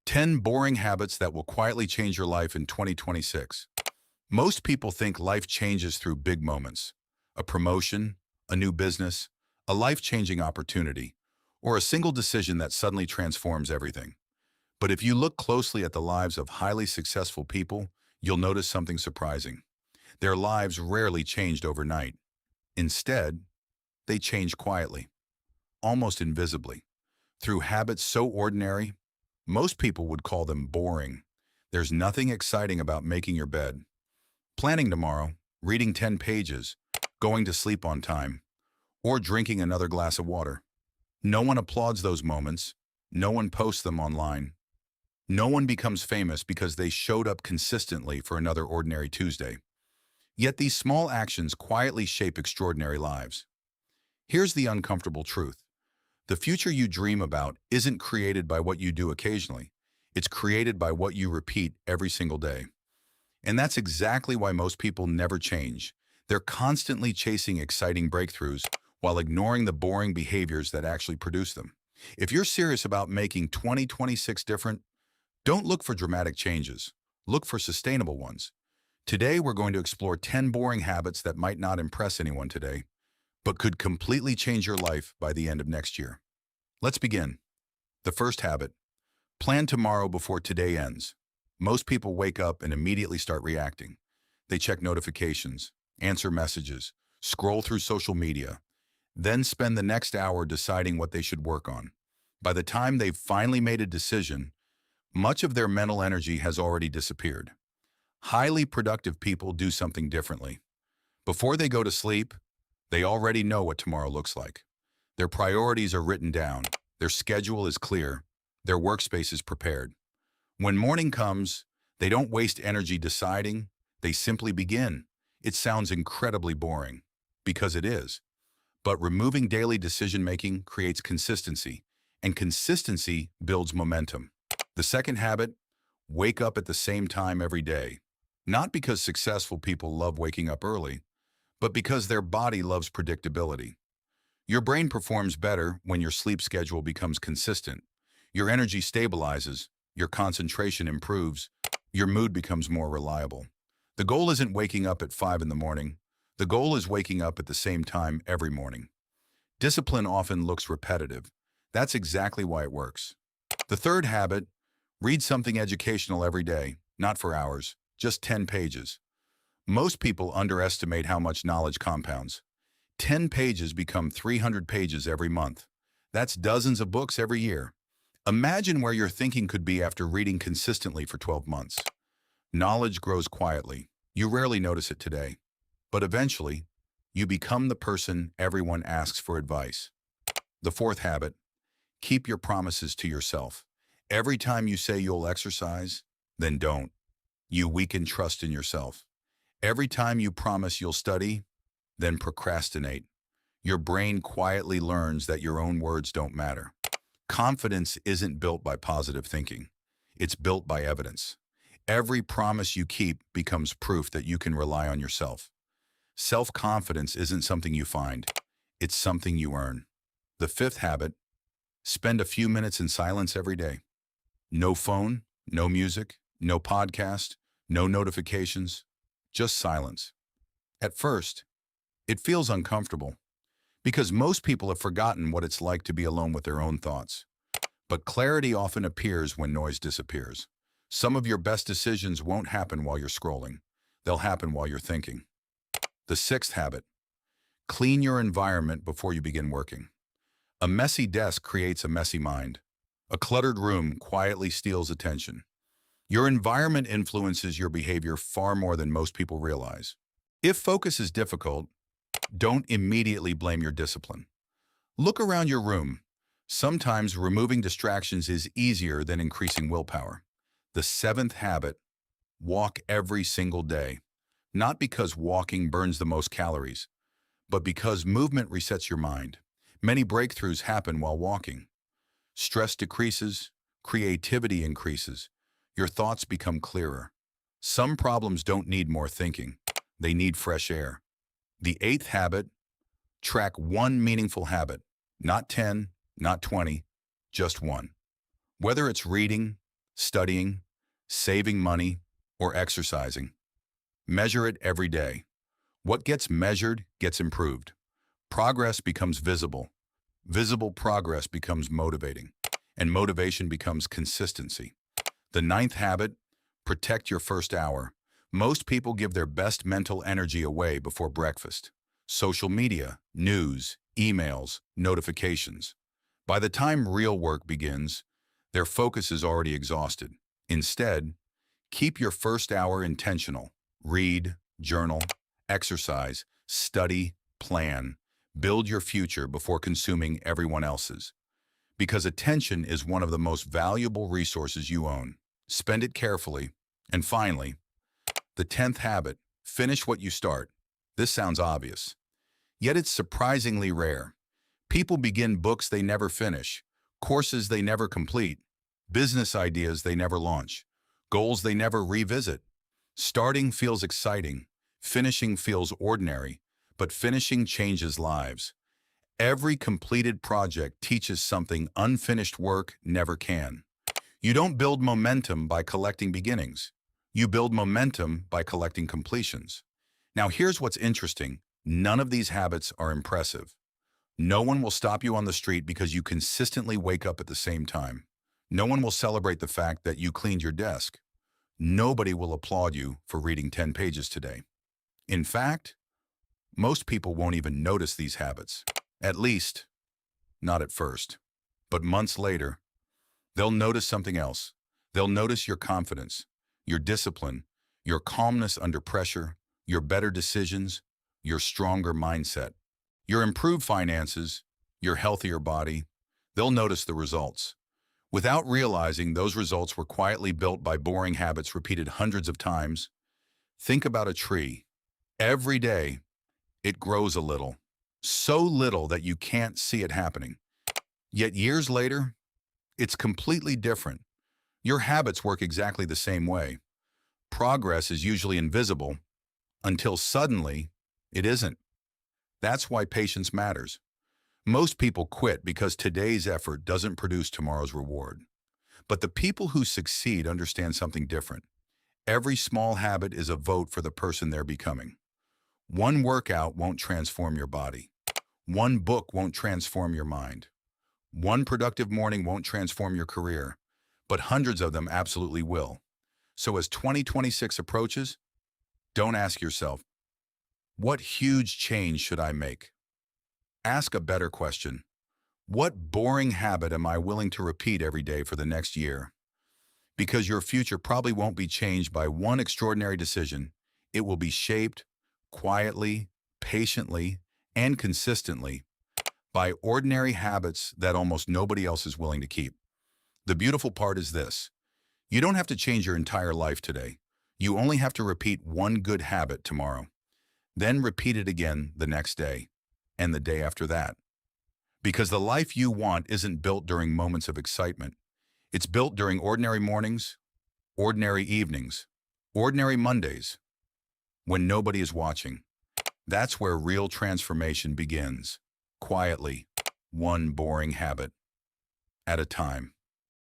10 boring habits that will quietly change your life in 2026. Most people think life changes through big moments, a promotion, a new business, a life-changing opportunity, or a single decision that suddenly transforms everything. But if you look closely at the lives of highly successful people, you'll notice something surprising. Their lives rarely changed overnight. Instead, they changed quietly, almost invisibly, through habits so ordinary, most people would call them boring. There's nothing exciting about making your bed, planning tomorrow, reading 10 pages, going to sleep on time, or drinking another glass of water. No one applauds those moments. No one posts them online. No one becomes famous because they showed up consistently for another ordinary Tuesday. Yet these small actions quietly shape extraordinary lives. Here's the uncomfortable truth. The future you dream about isn't created by what you do occasionally. It's created by what you repeat every single day. And that's exactly why most people never change. They're constantly chasing exciting breakthroughs while ignoring the boring behaviors that actually produce them. If you're serious about making 2026 different, don't look for dramatic changes. Look for sustainable ones. Today, we're going to explore 10 boring habits that might not impress anyone today, but could completely change your life by the end of next year. Let's begin. The first habit: plan tomorrow before today ends. Most people wake up and immediately start reacting. They check notifications, answer messages, scroll through social media, then spend the next hour deciding what they should work on. By the time they've finally made a decision, much of their mental energy has already disappeared. Highly productive people do something differently. Before they go to sleep, they already know what tomorrow looks like. Their priorities are written down, their schedule is clear, their workspace is prepared. When morning comes, they don't waste energy deciding, they simply begin. It sounds incredibly boring, because it is. But removing daily decision-making creates consistency, and consistency builds momentum. The second habit: wake up at the same time every day. Not because successful people love waking up early, but because their body loves predictability. Your brain performs better when your sleep schedule becomes consistent. Your energy stabilizes, your concentration improves, your mood becomes more reliable. The goal isn't waking up at 5 in the morning. The goal is waking up at the same time every morning. Discipline often looks repetitive. That's exactly why it works. The third habit: read something educational every day, not for hours, just 10 pages. Most people underestimate how much knowledge compounds. 10 pages become 300 pages every month. That's dozens of books every year. Imagine where your thinking could be after reading consistently for 12 months. Knowledge grows quietly. You rarely notice it today. But eventually, you become the person everyone asks for advice. The fourth habit: keep your promises to yourself. Every time you say you'll exercise, then don't. You weaken trust in yourself. Every time you promise you'll study, then procrastinate. Your brain quietly learns that your own words don't matter. Confidence isn't built by positive thinking. It's built by evidence. Every promise you keep becomes proof that you can rely on yourself. Self-confidence isn't something you find. It's something you earn. The fifth habit: spend a few minutes in silence every day. No phone, no music, no podcast, no notifications, just silence. At first, it feels uncomfortable because most people have forgotten what it's like to be alone with their own thoughts. But clarity often appears when noise disappears. Some of your best decisions won't happen while you're scrolling. They'll happen while you're thinking. The sixth habit: clean your environment before you begin working. A messy desk creates a messy mind. A cluttered room quietly steals attention. Your environment influences your behavior far more than most people realize. If focus is difficult, don't immediately blame your discipline. Look around your room. Sometimes removing distractions is easier than increasing willpower. The seventh habit: walk every single day. Not because walking burns the most calories, but because movement resets your mind. Many breakthroughs happen while walking. Stress decreases, creativity increases, your thoughts become clearer. Some problems don't need more thinking. They need fresh air. The eighth habit: track one meaningful habit. Not 10, not 20, just one. Whether it's reading, studying, saving money, or exercising. Measure it every day. What gets measured gets improved. Progress becomes visible. Visible progress becomes motivating. And motivation becomes consistency. The ninth habit, protect your first hour. Most people give their best mental energy away before breakfast. Social media, news, emails, notifications. By the time real work begins, their focus is already exhausted. Instead, keep your first hour intentional. Read, journal, exercise, study, plan. Build your future before consuming everyone else's. Because attention is one of the most valuable resources you own. Spend it carefully. And finally, the 10th habit, finish what you start. This sounds obvious, yet it's surprisingly rare. People begin books they never finish, courses they never complete, business ideas they never launch, goals they never revisit. Starting feels exciting, finishing feels ordinary, but finishing changes lives. Every completed project teaches something unfinished work never can. You don't build momentum by collecting beginnings. You build momentum by collecting completions. Now here's what's interesting. None of these habits are impressive. No one will stop you on the street because you consistently wake up at the same time. No one will celebrate the fact that you cleaned your desk. Nobody will applaud you for reading 10 pages today. In fact, most people won't even notice these habits. At least, not at first. But months later, they'll notice something else. They'll notice your confidence, your discipline, your calmness under pressure, your better decisions, your stronger mindset, your improved finances, your healthier body. They'll notice the results. Without realizing those results were quietly built by boring habits repeated hundreds of times. Think about a tree. Every day, it grows a little. So little that you can't see it happening. Yet years later, it's completely different. Your habits work exactly the same way. Progress is usually invisible until suddenly it isn't. That's why patience matters. Most people quit because today's effort doesn't produce tomorrow's reward. But the people who succeed understand something different. Every small habit is a vote for the person they're becoming. One workout won't transform your body. One book won't transform your mind. One productive morning won't transform your career, but hundreds of them absolutely will. So as 2026 approaches, don't ask yourself, what huge change should I make? Ask a better question. What boring habit am I willing to repeat every day for the next year? Because your future probably won't be changed by one extraordinary decision. It will be shaped quietly, patiently, and consistently by ordinary habits that almost nobody else is willing to keep. The beautiful part is this. You don't have to change your entire life today. You only have to repeat one good habit tomorrow. Then repeat it again the next day, and the day after that. Because the life you want isn't built during moments of excitement. It's built during ordinary mornings, ordinary evenings, ordinary Mondays, when nobody is watching. That's where real transformation begins, quietly, one boring habit at a time.